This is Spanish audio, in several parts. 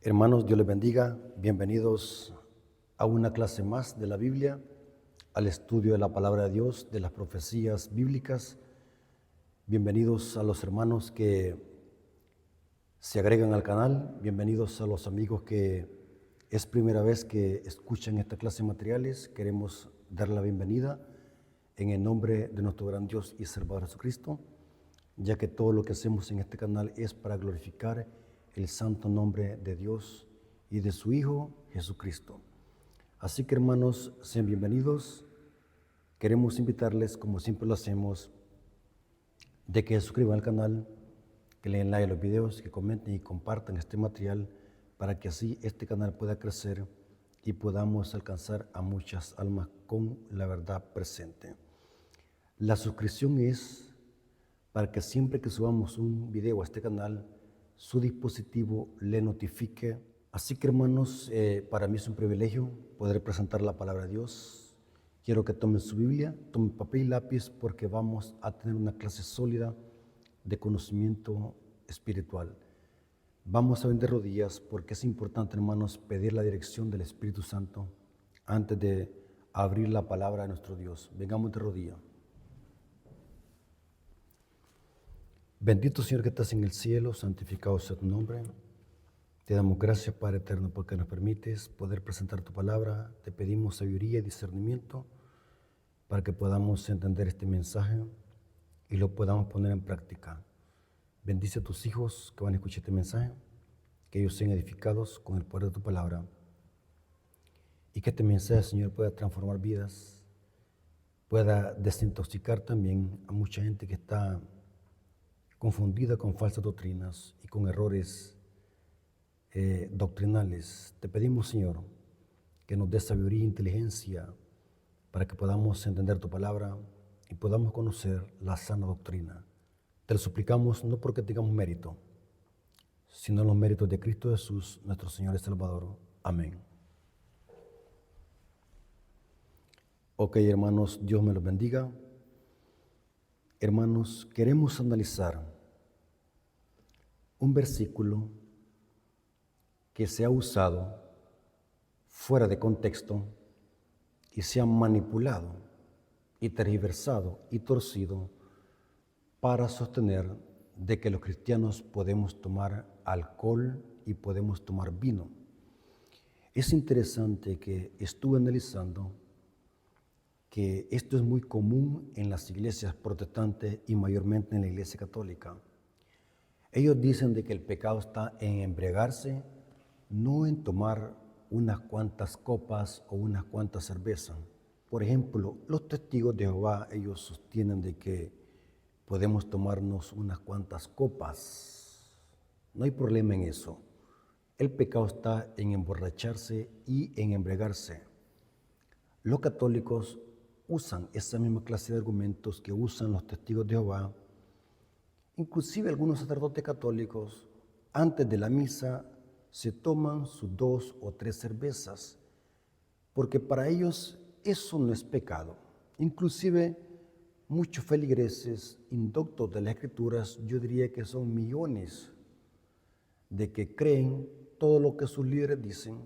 Hermanos, Dios les bendiga. Bienvenidos a una clase más de la Biblia, al estudio de la palabra de Dios, de las profecías bíblicas. Bienvenidos a los hermanos que se agregan al canal. Bienvenidos a los amigos que es primera vez que escuchan esta clase de materiales. Queremos dar la bienvenida en el nombre de nuestro gran Dios y Salvador Jesucristo, ya que todo lo que hacemos en este canal es para glorificar el santo nombre de Dios y de su Hijo Jesucristo. Así que, hermanos, sean bienvenidos. Queremos invitarles, como siempre lo hacemos, de que se suscriban al canal, que le den like a los videos, que comenten y compartan este material para que así este canal pueda crecer y podamos alcanzar a muchas almas con la verdad presente. La suscripción es para que siempre que subamos un video a este canal, su dispositivo le notifique. Así que, hermanos, para mí es un privilegio poder presentar la palabra de Dios. Quiero que tomen su Biblia, tomen papel y lápiz, porque vamos a tener una clase sólida de conocimiento espiritual. Vamos a vender rodillas porque es importante, hermanos, pedir la dirección del Espíritu Santo antes de abrir la palabra de nuestro Dios. Vengamos de rodillas. Bendito Señor que estás en el cielo, santificado sea tu nombre. Te damos gracias, Padre eterno, porque nos permites poder presentar tu palabra. Te pedimos sabiduría y discernimiento para que podamos entender este mensaje y lo podamos poner en práctica. Bendice a tus hijos que van a escuchar este mensaje, que ellos sean edificados con el poder de tu palabra y que este mensaje, Señor, pueda transformar vidas, pueda desintoxicar también a mucha gente que está confundida con falsas doctrinas y con errores doctrinales. Te pedimos, Señor, que nos dé sabiduría e inteligencia para que podamos entender tu palabra y podamos conocer la sana doctrina. Te lo suplicamos no porque tengamos mérito, sino los méritos de Cristo Jesús, nuestro Señor y Salvador. Amén. Ok, hermanos, Dios me los bendiga. Hermanos, queremos analizar un versículo que se ha usado fuera de contexto y se ha manipulado y tergiversado y torcido para sostener de que los cristianos podemos tomar alcohol y podemos tomar vino. Es interesante que estuve analizando que esto es muy común en las iglesias protestantes y mayormente en la iglesia católica. Ellos dicen de que el pecado está en embriagarse, no en tomar unas cuantas copas o unas cuantas cervezas. Por ejemplo, los testigos de Jehová, ellos sostienen de que podemos tomarnos unas cuantas copas. No hay problema en eso. El pecado está en emborracharse y en embriagarse. Los católicos usan esa misma clase de argumentos que usan los testigos de Jehová. Inclusive algunos sacerdotes católicos, antes de la misa, se toman sus 2 o 3 cervezas, porque para ellos eso no es pecado. Inclusive muchos feligreses indoctos de las Escrituras, yo diría que son millones, de que creen todo lo que sus líderes dicen,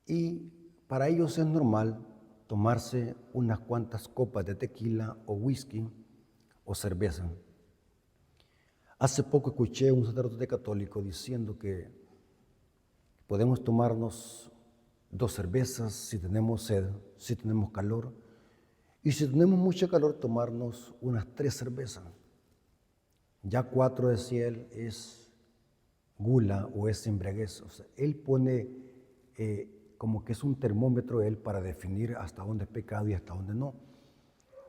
y para ellos es normal tomarse unas cuantas copas de tequila o whisky o cerveza. Hace poco escuché a un sacerdote católico diciendo que podemos tomarnos 2 cervezas si tenemos sed, si tenemos calor, y si tenemos mucho calor tomarnos unas 3 cervezas. Ya 4, decía él, es gula o es embriaguez. O sea, él pone como que es un termómetro él para definir hasta dónde es pecado y hasta dónde no.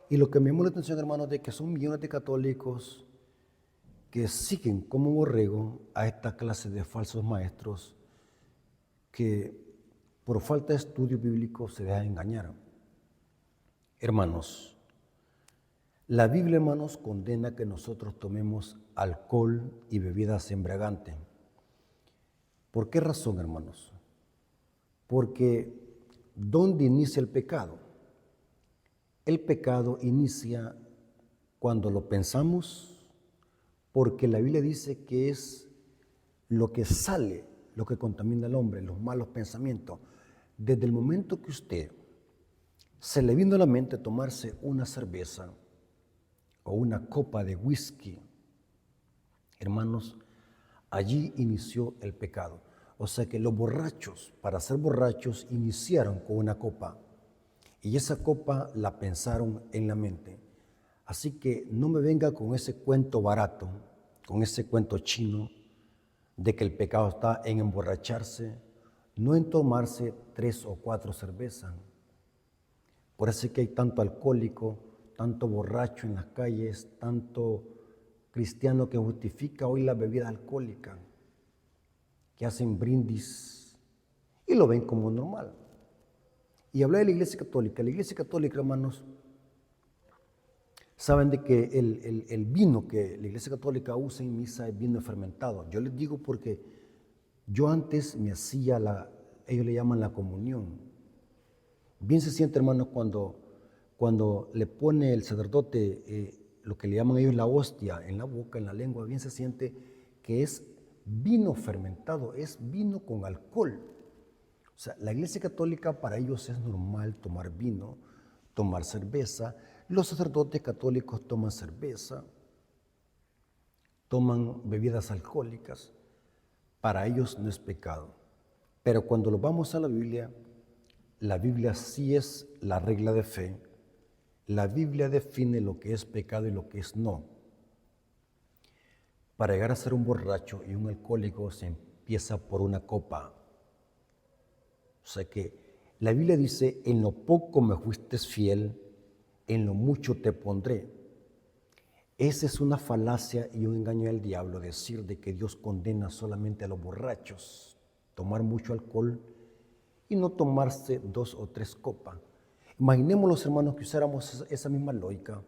Y lo que me llamó la atención, hermanos, de que son millones de católicos que siguen como borrego a esta clase de falsos maestros que por falta de estudio bíblico se dejan engañar. Hermanos, la Biblia, hermanos, condena que nosotros tomemos alcohol y bebidas embriagantes. ¿Por qué razón, hermanos? Porque ¿dónde inicia el pecado? El pecado inicia cuando lo pensamos, porque la Biblia dice que es lo que sale lo que contamina al hombre, los malos pensamientos. Desde el momento que usted se le vino a la mente tomarse una cerveza o una copa de whisky, hermanos, allí inició el pecado. O sea que los borrachos, para ser borrachos, iniciaron con una copa. Y esa copa la pensaron en la mente. Así que no me venga con ese cuento barato, con ese cuento chino, de que el pecado está en emborracharse, no en tomarse 3 o 4 cervezas. Por eso es que hay tanto alcohólico, tanto borracho en las calles, tanto cristiano que justifica hoy la bebida alcohólica, que hacen brindis y lo ven como normal. Y hablé de la Iglesia Católica. La Iglesia Católica, hermanos, saben de que el vino que la Iglesia Católica usa en misa es vino fermentado. Yo les digo porque yo antes me hacía ellos le llaman la comunión. Bien se siente, hermanos, cuando le pone el sacerdote lo que le llaman ellos la hostia en la boca, en la lengua, bien se siente que es vino fermentado, es vino con alcohol. O sea, la Iglesia Católica para ellos es normal tomar vino, tomar cerveza. Los sacerdotes católicos toman cerveza, toman bebidas alcohólicas. Para ellos no es pecado. Pero cuando lo vamos a la Biblia sí es la regla de fe. La Biblia define lo que es pecado y lo que es no. Para llegar a ser un borracho y un alcohólico se empieza por una copa. O sea que la Biblia dice, en lo poco me fuiste fiel, en lo mucho te pondré. Esa es una falacia y un engaño del diablo, decir de que Dios condena solamente a los borrachos, tomar mucho alcohol y no tomarse 2 o 3 copas. Imaginemos, los hermanos, que usáramos esa misma lógica,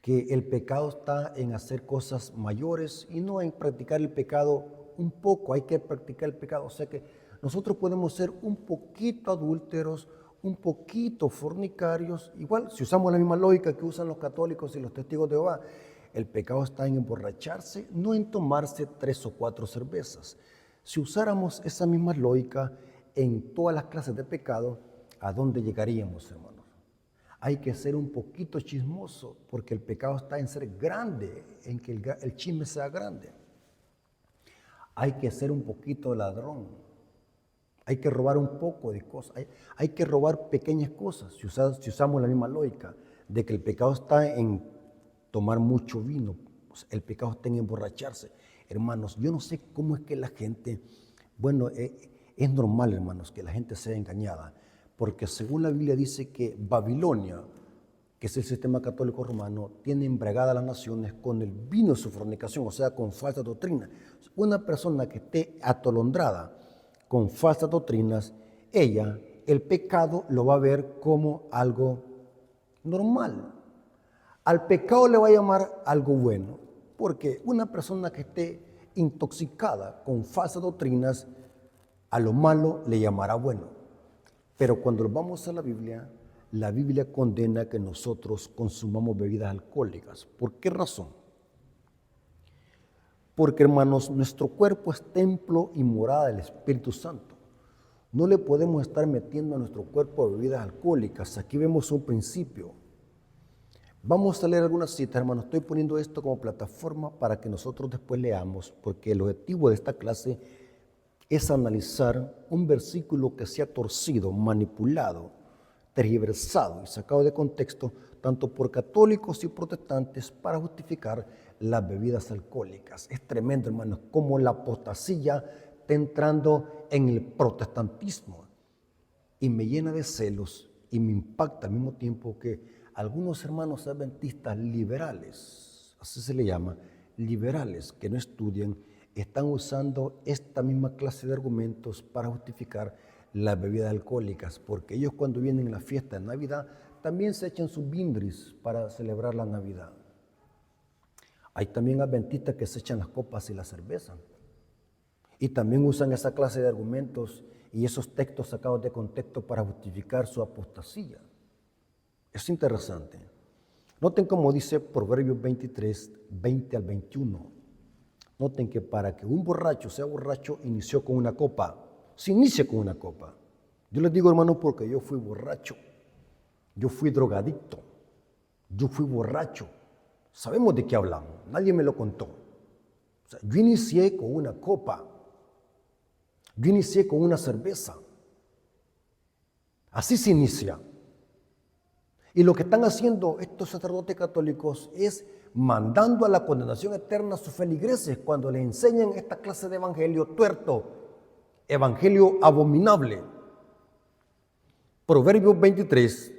que el pecado está en hacer cosas mayores y no en practicar el pecado un poco, hay que practicar el pecado. O sea que nosotros podemos ser un poquito adúlteros, un poquito fornicarios. Igual, si usamos la misma lógica que usan los católicos y los testigos de Jehová, el pecado está en emborracharse, no en tomarse 3 o 4 cervezas. Si usáramos esa misma lógica en todas las clases de pecado, ¿a dónde llegaríamos, hermanos? Hay que ser un poquito chismoso, porque el pecado está en ser grande, en que el chisme sea grande. Hay que ser un poquito ladrón. Hay que robar un poco de cosas. Hay que robar pequeñas cosas. Si usamos la misma lógica de que el pecado está en tomar mucho vino, pues el pecado está en emborracharse. Hermanos, yo no sé cómo es que la gente, es normal, hermanos, que la gente sea engañada, porque según la Biblia dice que Babilonia, que es el sistema católico romano, tiene embriagada a las naciones con el vino de su fornicación, o sea, con falsa doctrina. Una persona que esté atolondrada con falsas doctrinas, el pecado lo va a ver como algo normal. Al pecado le va a llamar algo bueno, porque una persona que esté intoxicada con falsas doctrinas, a lo malo le llamará bueno. Pero cuando vamos a la Biblia condena que nosotros consumamos bebidas alcohólicas. ¿Por qué razón? Porque, hermanos, nuestro cuerpo es templo y morada del Espíritu Santo. No le podemos estar metiendo a nuestro cuerpo bebidas alcohólicas. Aquí vemos un principio. Vamos a leer algunas citas, hermanos. Estoy poniendo esto como plataforma para que nosotros después leamos, porque el objetivo de esta clase es analizar un versículo que se ha torcido, manipulado, tergiversado y sacado de contexto, tanto por católicos y protestantes, para justificar las bebidas alcohólicas. Es tremendo, hermanos, cómo la apostasía está entrando en el protestantismo. Y me llena de celos y me impacta al mismo tiempo que algunos hermanos adventistas liberales, así se le llama, liberales, que no estudian, están usando esta misma clase de argumentos para justificar las bebidas alcohólicas, porque ellos cuando vienen a la fiesta de Navidad también se echan sus bindris para celebrar la Navidad. Hay también adventistas que se echan las copas y la cerveza, y también usan esa clase de argumentos y esos textos sacados de contexto para justificar su apostasía. Es interesante. Noten cómo dice Proverbios 23, 20 al 21. Noten que para que un borracho sea borracho, inició con una copa. Se inicia con una copa. Yo les digo, hermanos, porque yo fui borracho. Yo fui drogadicto. Yo fui borracho. Sabemos de qué hablamos. Nadie me lo contó. O sea, yo inicié con una copa. Yo inicié con una cerveza. Así se inicia. Y lo que están haciendo estos sacerdotes católicos es mandando a la condenación eterna a sus feligreses cuando les enseñan esta clase de evangelio tuerto, evangelio abominable. Proverbios 23,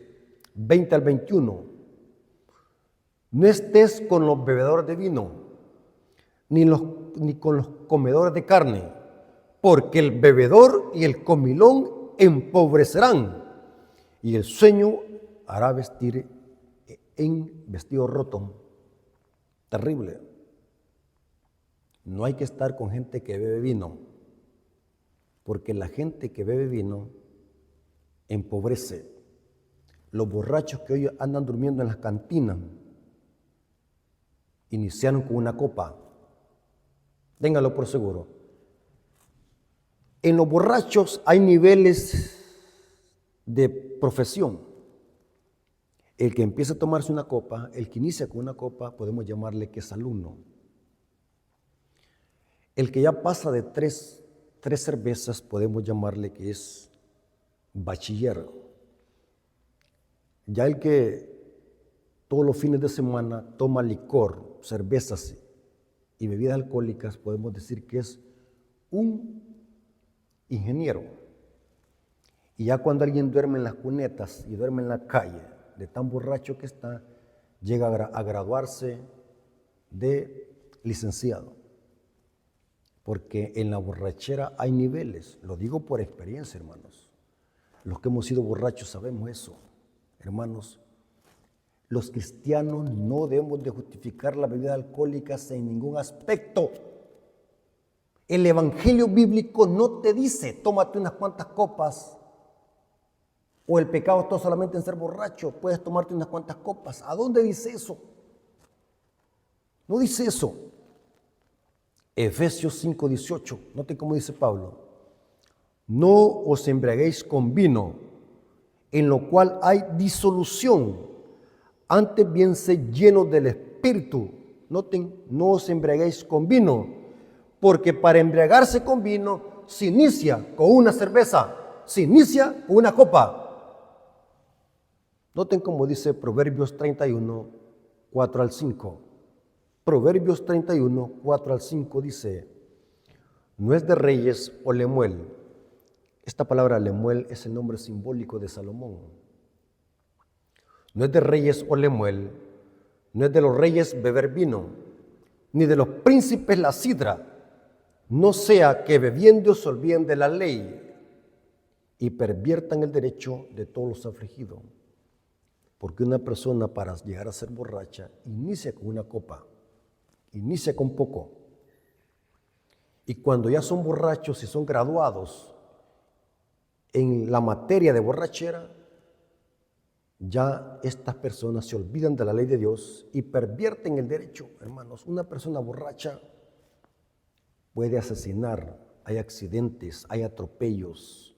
20 al 21. No estés con los bebedores de vino, ni con los comedores de carne, porque el bebedor y el comilón empobrecerán, y el sueño hará vestir en vestido roto. Terrible. No hay que estar con gente que bebe vino, porque la gente que bebe vino empobrece. Los borrachos que hoy andan durmiendo en las cantinas iniciaron con una copa. Téngalo por seguro. En los borrachos hay niveles de profesión. El que empieza a tomarse una copa, el que inicia con una copa, podemos llamarle que es alumno. El que ya pasa de tres cervezas, podemos llamarle que es bachiller. Ya el que todos los fines de semana toma licor, cervezas y bebidas alcohólicas, podemos decir que es un ingeniero. Y ya cuando alguien duerme en las cunetas y duerme en la calle, de tan borracho que está, llega a graduarse de licenciado. Porque en la borrachera hay niveles, lo digo por experiencia, hermanos. Los que hemos sido borrachos sabemos eso, hermanos. Los cristianos no debemos de justificar las bebidas alcohólicas en ningún aspecto. El evangelio bíblico no te dice, tómate unas cuantas copas, o el pecado está solamente en ser borracho, puedes tomarte unas cuantas copas. ¿A dónde dice eso? No dice eso. Efesios 5:18, noten cómo dice Pablo. No os embriaguéis con vino, en lo cual hay disolución, antes bien sed llenos del Espíritu. Noten, no os embriaguéis con vino, porque para embriagarse con vino se inicia con una cerveza, se inicia con una copa. Noten cómo dice Proverbios 31, 4 al 5. Proverbios 31, 4 al 5 dice, no es de reyes o Lemuel. Esta palabra Lemuel es el nombre simbólico de Salomón. No es de reyes o Lemuel, no es de los reyes beber vino, ni de los príncipes la sidra, no sea que bebiendo se olviden de la ley y perviertan el derecho de todos los afligidos. Porque una persona para llegar a ser borracha inicia con una copa, inicia con poco. Y cuando ya son borrachos y son graduados en la materia de borrachera, ya estas personas se olvidan de la ley de Dios y pervierten el derecho. Hermanos, una persona borracha puede asesinar, hay accidentes, hay atropellos.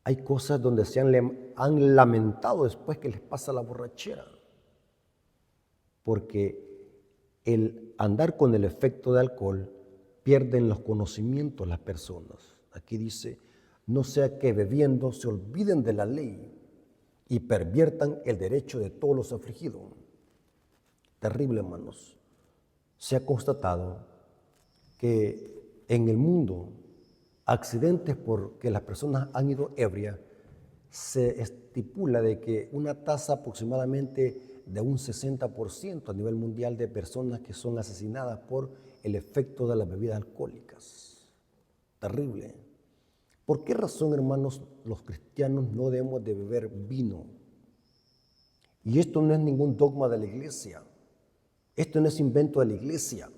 Hay cosas donde se han lamentado después que les pasa la borrachera. Porque el andar con el efecto de alcohol pierden los conocimientos las personas. Aquí dice, no sea que bebiendo se olviden de la ley y perviertan el derecho de todos los afligidos. Terrible, hermanos. Se ha constatado que en el mundo accidentes porque las personas han ido ebrias, se estipula de que una tasa aproximadamente de un 60% a nivel mundial de personas que son asesinadas por el efecto de las bebidas alcohólicas. Terrible. ¿Por qué razón, hermanos, los cristianos no debemos de beber vino? Y esto no es ningún dogma de la iglesia. Esto no es invento de la iglesia.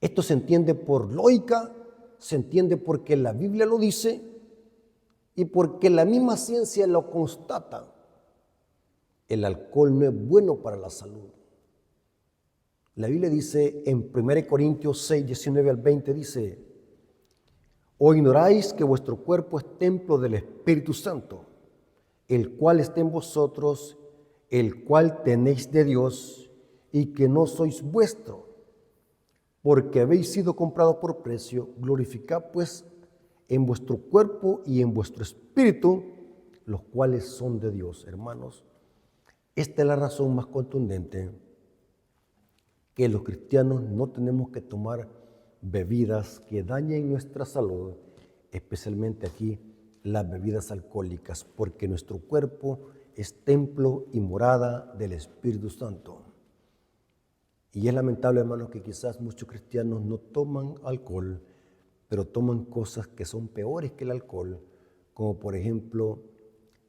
Esto se entiende por lógica, se entiende porque la Biblia lo dice y porque la misma ciencia lo constata. El alcohol no es bueno para la salud. La Biblia dice en 1 Corintios 6, 19 al 20, dice: ¿O ignoráis que vuestro cuerpo es templo del Espíritu Santo, el cual está en vosotros, el cual tenéis de Dios, y que no sois vuestro, porque habéis sido comprados por precio? Glorificad pues en vuestro cuerpo y en vuestro espíritu, los cuales son de Dios. Hermanos, esta es la razón más contundente que los cristianos no tenemos que tomar bebidas que dañen nuestra salud, especialmente aquí las bebidas alcohólicas, porque nuestro cuerpo es templo y morada del Espíritu Santo. Y es lamentable, hermanos, que quizás muchos cristianos no toman alcohol, pero toman cosas que son peores que el alcohol, como por ejemplo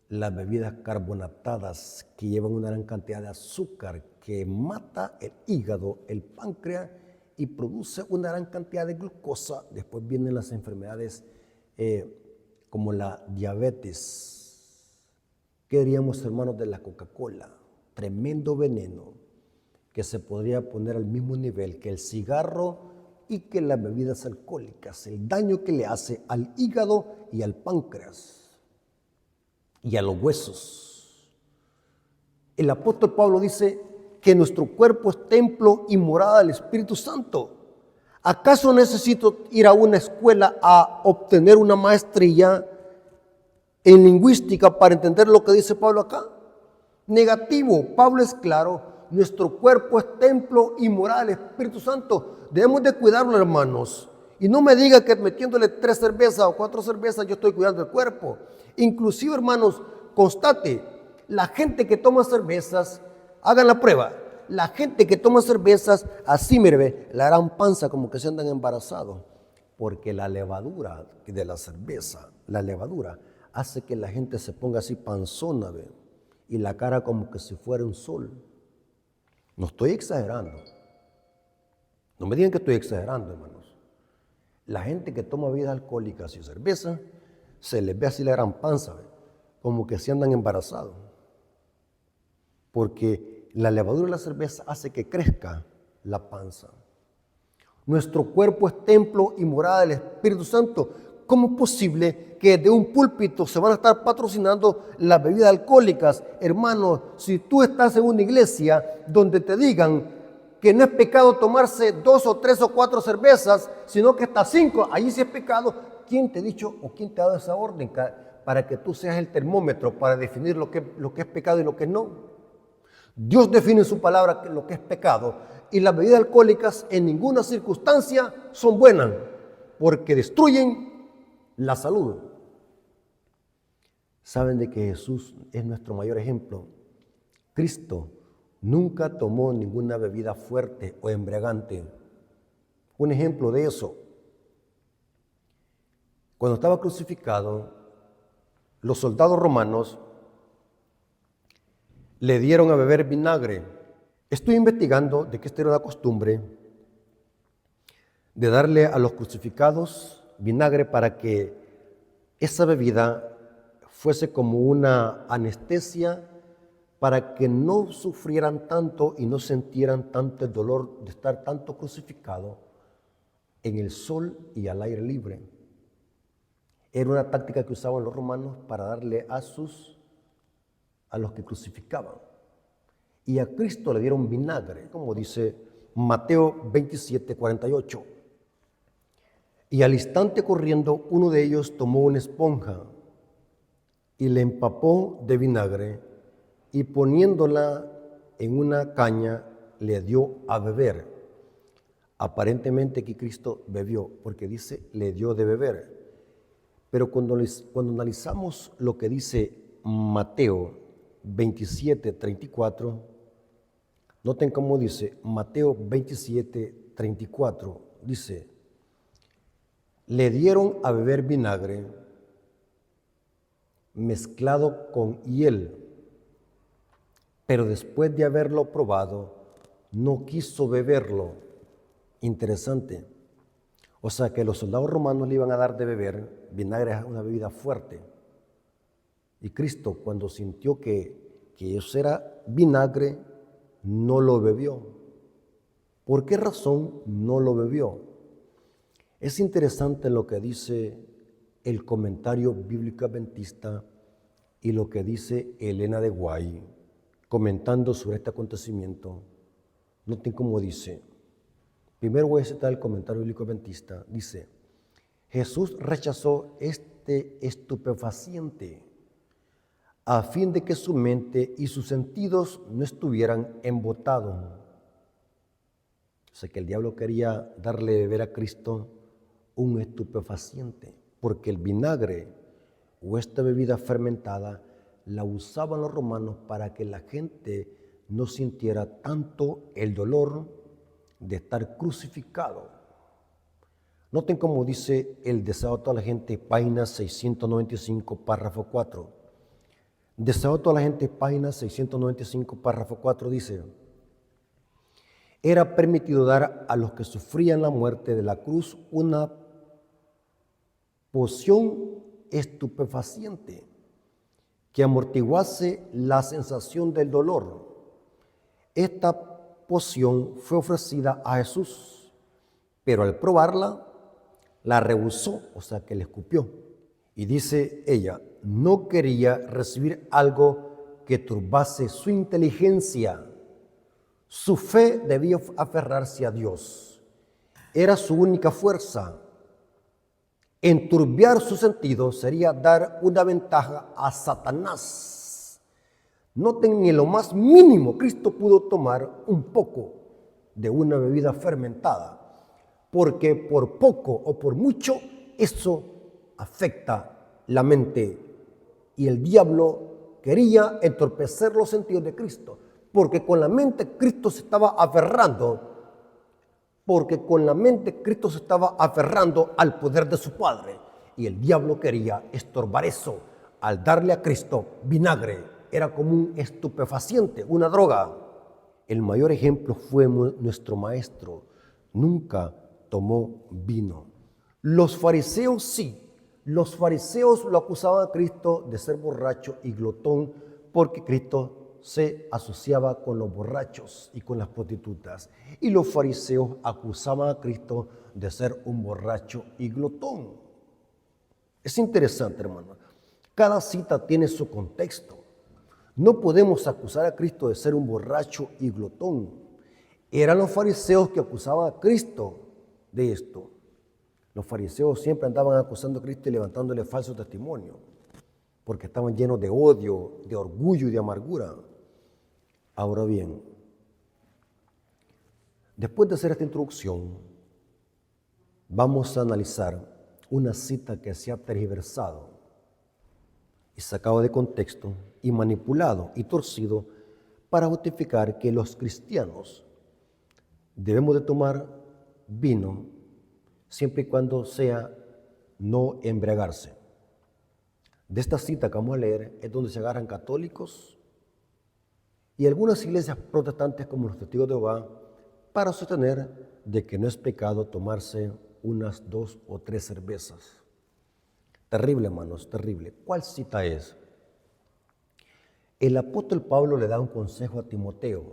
las bebidas carbonatadas que llevan una gran cantidad de azúcar que mata el hígado, el páncreas y produce una gran cantidad de glucosa. Después vienen las enfermedades como la diabetes. ¿Qué diríamos, hermanos, de la Coca-Cola? Tremendo veneno que se podría poner al mismo nivel que el cigarro y que las bebidas alcohólicas, el daño que le hace al hígado y al páncreas y a los huesos. El apóstol Pablo dice que nuestro cuerpo es templo y morada del Espíritu Santo. ¿Acaso necesito ir a una escuela a obtener una maestría en lingüística para entender lo que dice Pablo acá? Negativo. Pablo es claro: nuestro cuerpo es templo y morada del Espíritu Santo. Debemos de cuidarlo, hermanos. Y no me diga que metiéndole 3 cervezas o 4 cervezas yo estoy cuidando el cuerpo. Inclusive, hermanos, constate, la gente que toma cervezas, hagan la prueba. La gente que toma cervezas, así mire, la gran panza, como que se andan embarazados. Porque la levadura de la cerveza, la levadura, hace que la gente se ponga así panzona, ¿ve? Y la cara como que si fuera un sol. No estoy exagerando. No me digan que estoy exagerando, hermanos. La gente que toma bebidas alcohólicas y cerveza, se les ve así la gran panza, ¿ve? Como que se andan embarazados. Porque la levadura de la cerveza hace que crezca la panza. Nuestro cuerpo es templo y morada del Espíritu Santo. ¿Cómo es posible que de un púlpito se van a estar patrocinando las bebidas alcohólicas? Hermano, si tú estás en una iglesia donde te digan que no es pecado tomarse 2 o 3 o 4 cervezas, sino que hasta 5, allí sí es pecado, ¿quién te ha dicho o quién te ha dado esa orden para que tú seas el termómetro para definir lo que es pecado y lo que no? Dios define en su palabra lo que es pecado, y las bebidas alcohólicas en ninguna circunstancia son buenas, porque destruyen la salud. Saben de que Jesús es nuestro mayor ejemplo. Cristo nunca tomó ninguna bebida fuerte o embriagante. Un ejemplo de eso: cuando estaba crucificado, los soldados romanos le dieron a beber vinagre. Estoy investigando de que esta era la costumbre de darle a los crucificados vinagre para que esa bebida fuese como una anestesia para que no sufrieran tanto y no sintieran tanto el dolor de estar tanto crucificado en el sol y al aire libre. Era una táctica que usaban los romanos para darle a los que crucificaban. Y a Cristo le dieron vinagre, como dice Mateo 27, 48. Y al instante corriendo, uno de ellos tomó una esponja y le empapó de vinagre, y poniéndola en una caña le dio a beber. Aparentemente aquí Cristo bebió, porque dice le dio de beber. Pero cuando analizamos lo que dice Mateo 27, 34, noten cómo dice Mateo 27, 34, dice: le dieron a beber vinagre mezclado con hiel, pero después de haberlo probado, no quiso beberlo. Interesante. O sea que los soldados romanos le iban a dar de beber. Vinagre es una bebida fuerte. Y Cristo, cuando sintió que eso era vinagre, no lo bebió. ¿Por qué razón no lo bebió? Es interesante lo que dice el comentario bíblico adventista y lo que dice Elena de Guay, comentando sobre este acontecimiento. Noten cómo dice. Primero voy a citar el comentario bíblico adventista. Dice, Jesús rechazó este estupefaciente a fin de que su mente y sus sentidos no estuvieran embotados. O sea que el diablo quería darle de beber a Cristo un estupefaciente, porque el vinagre o esta bebida fermentada la usaban los romanos para que la gente no sintiera tanto el dolor de estar crucificado. Noten cómo dice el Deseo de toda la gente, página 695, párrafo 4. Deseo de toda la gente, página 695, párrafo 4 dice: era permitido dar a los que sufrían la muerte de la cruz una poción estupefaciente que amortiguase la sensación del dolor. Esta poción fue ofrecida a Jesús, pero al probarla, la rehusó, o sea que le escupió. Y dice ella, no quería recibir algo que turbase su inteligencia. Su fe debía aferrarse a Dios. Era su única fuerza. Enturbiar su sentido sería dar una ventaja a Satanás. Noten, ni en lo más mínimo Cristo pudo tomar un poco de una bebida fermentada, porque por poco o por mucho eso afecta la mente. Y el diablo quería entorpecer los sentidos de Cristo, porque con la mente Cristo se estaba aferrando, al poder de su Padre. Y el diablo quería estorbar eso al darle a Cristo vinagre. Era como un estupefaciente, una droga. El mayor ejemplo fue nuestro maestro. Nunca tomó vino. Los fariseos sí. Los fariseos lo acusaban a Cristo de ser borracho y glotón, porque Cristo se asociaba con los borrachos y con las prostitutas. Y los fariseos acusaban a Cristo de ser un borracho y glotón. Es interesante, hermano. Cada cita tiene su contexto. No podemos acusar a Cristo de ser un borracho y glotón. Eran los fariseos que acusaban a Cristo de esto. Los fariseos siempre andaban acusando a Cristo y levantándole falso testimonio, porque estaban llenos de odio, de orgullo y de amargura. Ahora bien, después de hacer esta introducción, vamos a analizar una cita que se ha tergiversado y sacado de contexto y manipulado y torcido para justificar que los cristianos debemos de tomar vino siempre y cuando sea no embriagarse. De esta cita que vamos a leer es donde se agarran católicos y algunas iglesias protestantes como los Testigos de Jehová para sostener de que no es pecado tomarse unas 2 o 3 cervezas. Terrible, hermanos, terrible. ¿Cuál cita es? El apóstol Pablo le da un consejo a Timoteo.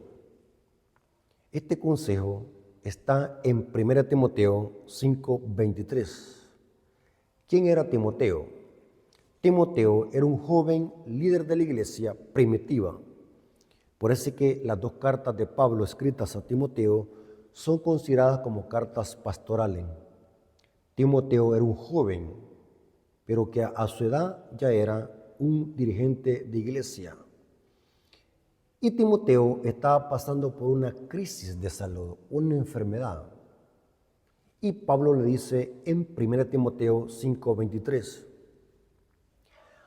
Este consejo está en 1 Timoteo 5:23. ¿Quién era Timoteo? Timoteo era un joven líder de la iglesia primitiva. Por eso es que las 2 cartas de Pablo escritas a Timoteo son consideradas como cartas pastorales. Timoteo era un joven, pero que a su edad ya era un dirigente de iglesia. Y Timoteo estaba pasando por una crisis de salud, una enfermedad. Y Pablo le dice en 1 Timoteo 5:23,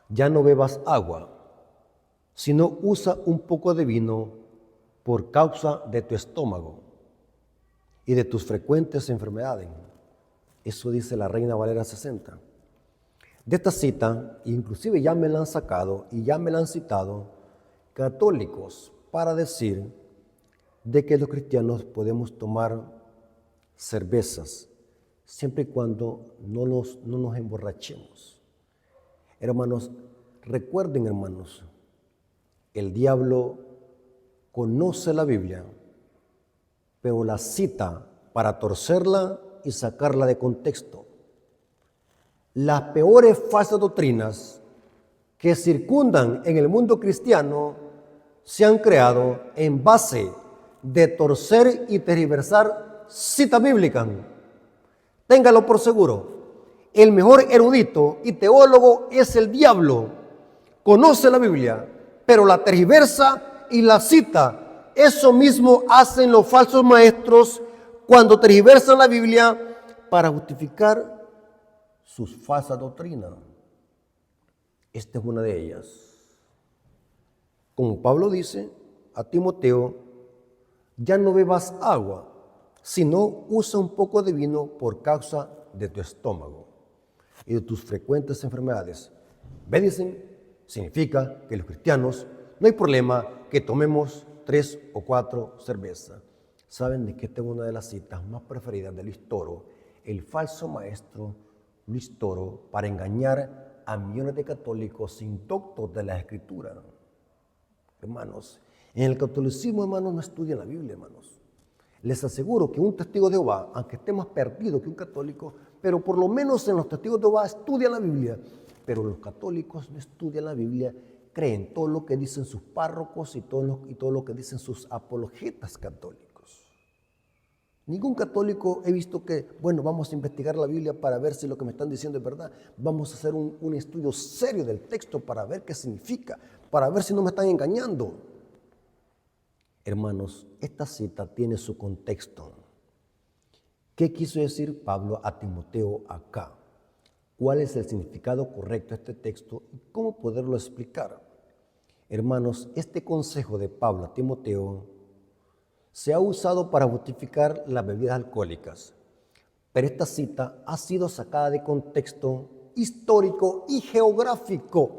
ya no bebas agua, sino usa un poco de vino por causa de tu estómago y de tus frecuentes enfermedades. Eso dice la Reina Valera 60. De esta cita, inclusive ya me la han sacado y ya me la han citado católicos para decir de que los cristianos podemos tomar cervezas siempre y cuando no nos emborrachemos. Hermanos, recuerden, hermanos, el diablo conoce la Biblia pero la cita para torcerla y sacarla de contexto. Las peores falsas doctrinas que circundan en el mundo cristiano se han creado en base de torcer y tergiversar citas bíblicas. Téngalo por seguro. El mejor erudito y teólogo es el diablo. Conoce la Biblia, pero la tergiversa y la cita. Eso mismo hacen los falsos maestros cuando tergiversan la Biblia para justificar sus falsas doctrinas. Esta es una de ellas. Como Pablo dice a Timoteo, ya no bebas agua, sino usa un poco de vino por causa de tu estómago y de tus frecuentes enfermedades. Dicen, significa que los cristianos no hay problema que tomemos 3 o 4 cervezas. ¿Saben de qué tengo una de las citas más preferidas de Luis Toro? El falso maestro Luis Toro para engañar a millones de católicos indoctos de la Escritura. Hermanos, en el catolicismo, hermanos, no estudian la Biblia, hermanos. Les aseguro que un testigo de Jehová, aunque esté más perdido que un católico, pero por lo menos en los testigos de Jehová estudian la Biblia. Pero los católicos no estudian la Biblia, creen todo lo que dicen sus párrocos y todo lo que dicen sus apologetas católicos. Ningún católico he visto que, bueno, vamos a investigar la Biblia para ver si lo que me están diciendo es verdad. Vamos a hacer un estudio serio del texto para ver qué significa, para ver si no me están engañando. Hermanos, esta cita tiene su contexto. ¿Qué quiso decir Pablo a Timoteo acá? ¿Cuál es el significado correcto de este texto y cómo poderlo explicar? Hermanos, este consejo de Pablo a Timoteo se ha usado para justificar las bebidas alcohólicas, pero esta cita ha sido sacada de contexto histórico y geográfico.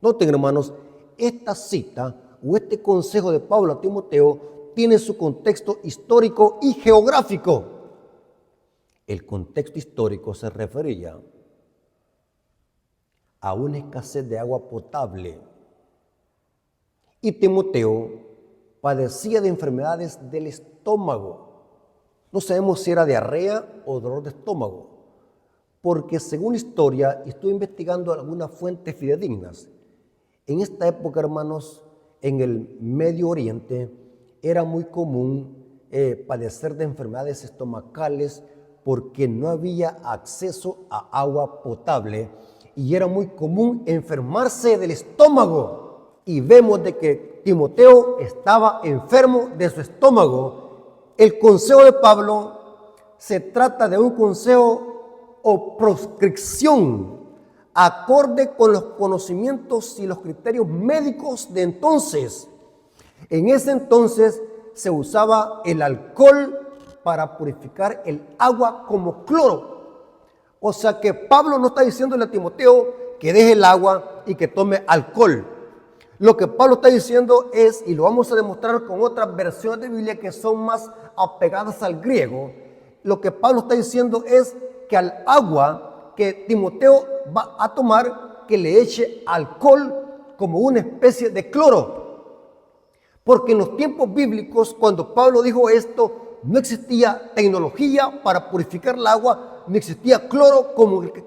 Noten, hermanos, esta cita o este consejo de Pablo a Timoteo tiene su contexto histórico y geográfico. El contexto histórico se refería a una escasez de agua potable y Timoteo padecía de enfermedades del estómago. No sabemos si era diarrea o dolor de estómago, porque según la historia, estoy investigando algunas fuentes fidedignas. En esta época, hermanos, en el Medio Oriente, era muy común padecer de enfermedades estomacales porque no había acceso a agua potable y era muy común enfermarse del estómago. Y vemos de que Timoteo estaba enfermo de su estómago. El consejo de Pablo se trata de un consejo o proscripción acorde con los conocimientos y los criterios médicos de entonces. En ese entonces se usaba el alcohol para purificar el agua como cloro. O sea que Pablo no está diciéndole a Timoteo que deje el agua y que tome alcohol. Lo que Pablo está diciendo es, y lo vamos a demostrar con otras versiones de Biblia que son más apegadas al griego, lo que Pablo está diciendo es que al agua que Timoteo va a tomar, que le eche alcohol como una especie de cloro. Porque en los tiempos bíblicos, cuando Pablo dijo esto, no existía tecnología para purificar el agua, no existía cloro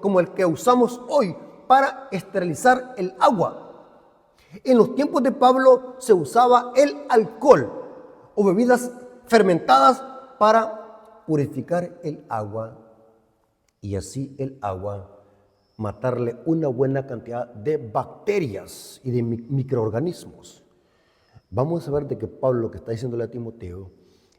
como el que usamos hoy para esterilizar el agua. En los tiempos de Pablo se usaba el alcohol o bebidas fermentadas para purificar el agua y así el agua matarle una buena cantidad de bacterias y de microorganismos. Vamos a ver de que Pablo lo que está diciéndole a Timoteo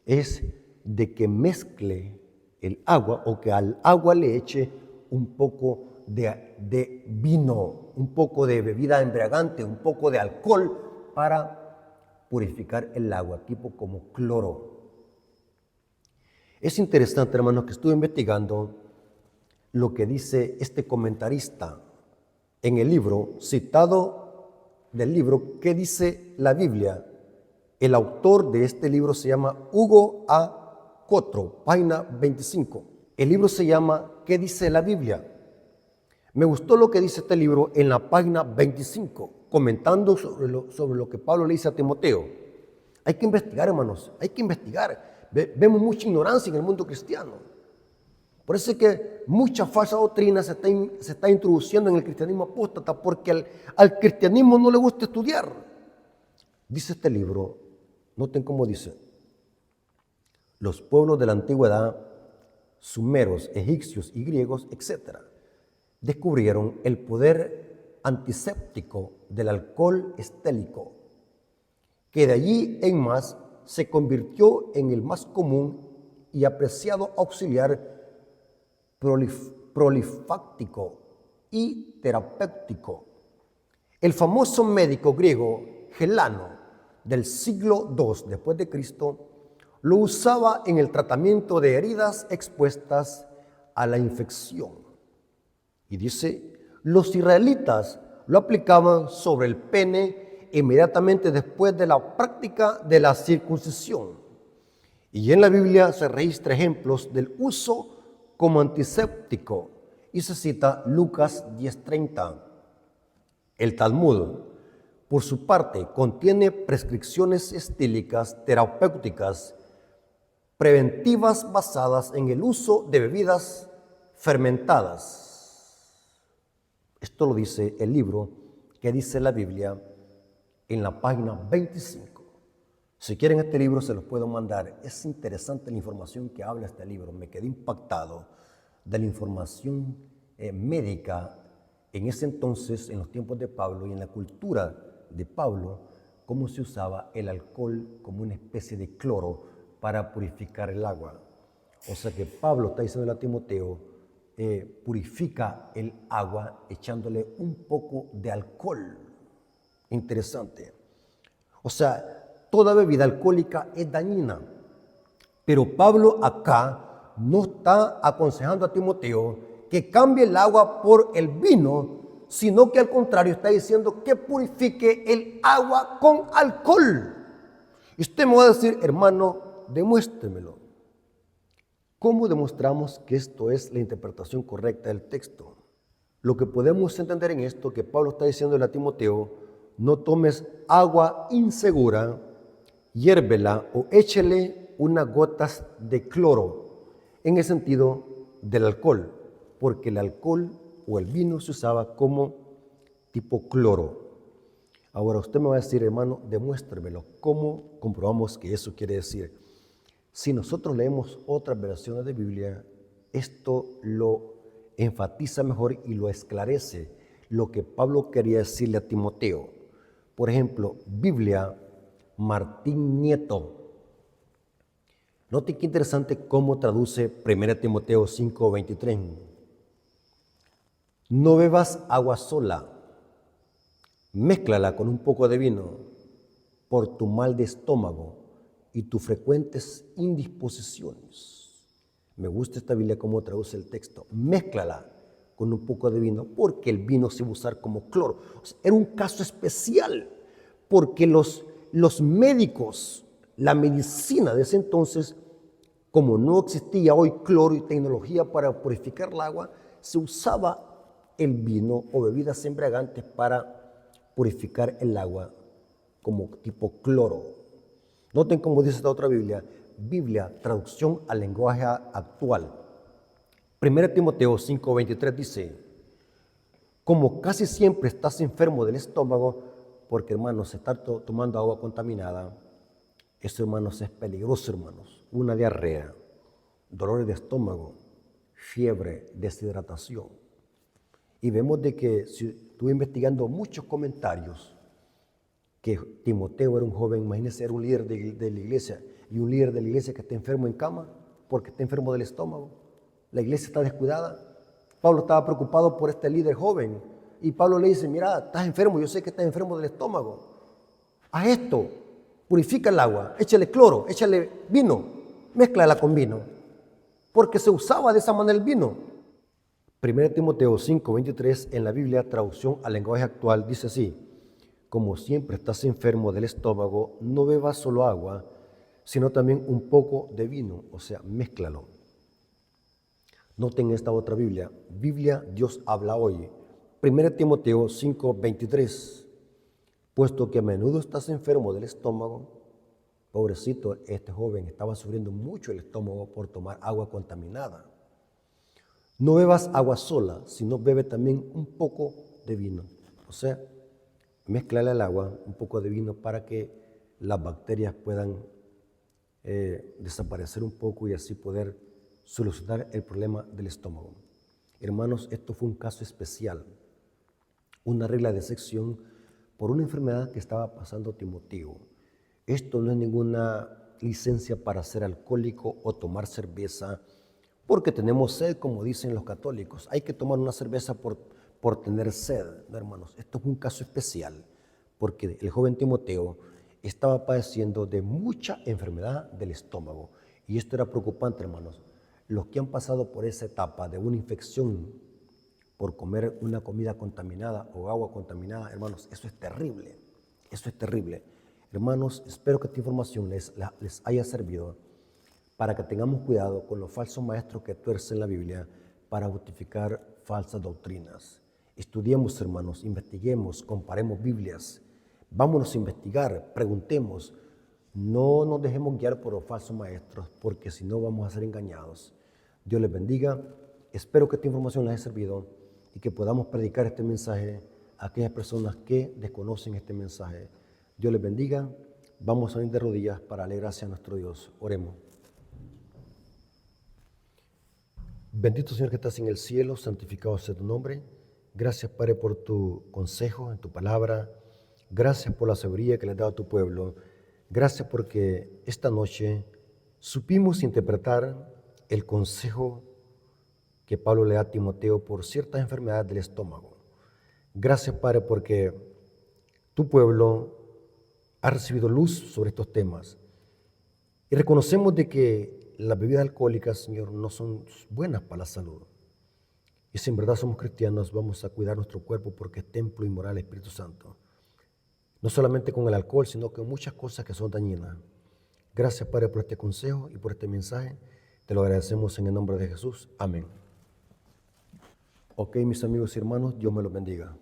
es de que mezcle el agua o que al agua le eche un poco de vino, un poco de bebida embriagante, un poco de alcohol para purificar el agua, tipo como cloro. Es interesante, hermanos, que estuve investigando lo que dice este comentarista en el libro, citado del libro, ¿qué dice la Biblia? El autor de este libro se llama Hugo A. Cotro, página 25. El libro se llama ¿Qué dice la Biblia? Me gustó lo que dice este libro en la página 25, comentando sobre lo que Pablo le dice a Timoteo. Hay que investigar, hermanos, hay que investigar. Vemos mucha ignorancia en el mundo cristiano. Por eso es que mucha falsa doctrina se está introduciendo en el cristianismo apóstata, porque al cristianismo no le gusta estudiar. Dice este libro, noten cómo dice: los pueblos de la antigüedad, sumeros, egipcios y griegos, etc., descubrieron el poder antiséptico del alcohol estélico, que de allí en más se convirtió en el más común y apreciado auxiliar prolifáctico y terapéutico. El famoso médico griego Gelano del siglo II después de Cristo lo usaba en el tratamiento de heridas expuestas a la infección. Y dice, los israelitas lo aplicaban sobre el pene inmediatamente después de la práctica de la circuncisión. Y en la Biblia se registran ejemplos del uso como antiséptico y se cita Lucas 10:30. El Talmud, por su parte, contiene prescripciones estílicas terapéuticas preventivas basadas en el uso de bebidas fermentadas. Esto lo dice el libro que dice la Biblia en la página 25. Si quieren este libro se los puedo mandar. Es interesante la información que habla este libro. Me quedé impactado de la información médica en ese entonces, en los tiempos de Pablo y en la cultura de Pablo, cómo se usaba el alcohol como una especie de cloro para purificar el agua. O sea que Pablo está diciendo a Timoteo, purifica el agua echándole un poco de alcohol. Interesante. O sea, toda bebida alcohólica es dañina, pero Pablo acá no está aconsejando a Timoteo que cambie el agua por el vino, sino que al contrario está diciendo que purifique el agua con alcohol. Y usted me va a decir, hermano, demuéstremelo. ¿Cómo demostramos que esto es la interpretación correcta del texto? Lo que podemos entender en esto, que Pablo está diciendo a Timoteo, no tomes agua insegura, hiérvela o échele unas gotas de cloro, en el sentido del alcohol, porque el alcohol o el vino se usaba como tipo cloro. Ahora usted me va a decir, hermano, demuéstremelo. ¿Cómo comprobamos que eso quiere decir? Si nosotros leemos otras versiones de Biblia, esto lo enfatiza mejor y lo esclarece, lo que Pablo quería decirle a Timoteo. Por ejemplo, Biblia Martín Nieto. Note qué interesante cómo traduce 1 Timoteo 5:23. No bebas agua sola, mézclala con un poco de vino por tu mal de estómago y tus frecuentes indisposiciones. Me gusta esta Biblia cómo traduce el texto. Mézclala con un poco de vino, porque el vino se va a usar como cloro. O sea, era un caso especial, porque los médicos, la medicina de ese entonces, como no existía hoy cloro y tecnología para purificar el agua, se usaba el vino o bebidas embriagantes para purificar el agua como tipo cloro. Noten cómo dice esta otra Biblia, traducción al lenguaje actual. 1 Timoteo 5:23 dice, como casi siempre estás enfermo del estómago, porque hermanos, estar tomando agua contaminada, eso hermanos es peligroso hermanos. Una diarrea, dolores de estómago, fiebre, deshidratación. Y vemos de que estuve investigando muchos comentarios que Timoteo era un joven, imagínense, era un líder de la iglesia, y un líder de la iglesia que está enfermo en cama porque está enfermo del estómago. La iglesia está descuidada. Pablo estaba preocupado por este líder joven y Pablo le dice, mira, estás enfermo, yo sé que estás enfermo del estómago. Haz esto, purifica el agua, échale cloro, échale vino, mézclala con vino, porque se usaba de esa manera el vino. 1 Timoteo 5:23 en la Biblia, traducción al lenguaje actual, dice así, como siempre estás enfermo del estómago, no bebas solo agua, sino también un poco de vino, o sea, mézclalo. Noten esta otra Biblia, Dios habla hoy, 1 Timoteo 5:23, puesto que a menudo estás enfermo del estómago, Pobrecito, este joven estaba sufriendo mucho el estómago por tomar agua contaminada. No bebas agua sola, sino bebe también un poco de vino. O sea, mezclale al agua un poco de vino para que las bacterias puedan desaparecer un poco y así poder solucionar el problema del estómago. Hermanos, esto fue un caso especial, una regla de excepción por una enfermedad que estaba pasando Timoteo. Esto no es ninguna licencia para ser alcohólico o tomar cerveza porque tenemos sed, como dicen los católicos. Hay que tomar una cerveza por tener sed, ¿no, hermanos? Esto es un caso especial porque el joven Timoteo estaba padeciendo de mucha enfermedad del estómago. Y esto era preocupante, hermanos. Los que han pasado por esa etapa de una infección por comer una comida contaminada o agua contaminada, hermanos, eso es terrible. Eso es terrible. Hermanos, espero que esta información les haya servido para que tengamos cuidado con los falsos maestros que tuercen la Biblia para justificar falsas doctrinas. Estudiemos, hermanos, investiguemos, comparemos Biblias. Vámonos a investigar, preguntemos. No nos dejemos guiar por los falsos maestros, porque si no vamos a ser engañados. Dios les bendiga. Espero que esta información les haya servido y que podamos predicar este mensaje a aquellas personas que desconocen este mensaje. Dios les bendiga. Vamos a ir de rodillas para darle gracias a nuestro Dios. Oremos. Bendito Señor que estás en el cielo, santificado sea tu nombre. Gracias, Padre, por tu consejo en tu palabra. Gracias por la sabiduría que le has dado a tu pueblo. Gracias porque esta noche supimos interpretar el consejo que Pablo le da a Timoteo por ciertas enfermedades del estómago. Gracias, Padre, porque tu pueblo ha recibido luz sobre estos temas. Y reconocemos de que las bebidas alcohólicas, Señor, no son buenas para la salud. Y si en verdad somos cristianos, vamos a cuidar nuestro cuerpo porque es templo y moral del Espíritu Santo. No solamente con el alcohol, sino con muchas cosas que son dañinas. Gracias, Padre, por este consejo y por este mensaje. Te lo agradecemos en el nombre de Jesús. Amén. Ok, mis amigos y hermanos, Dios me los bendiga.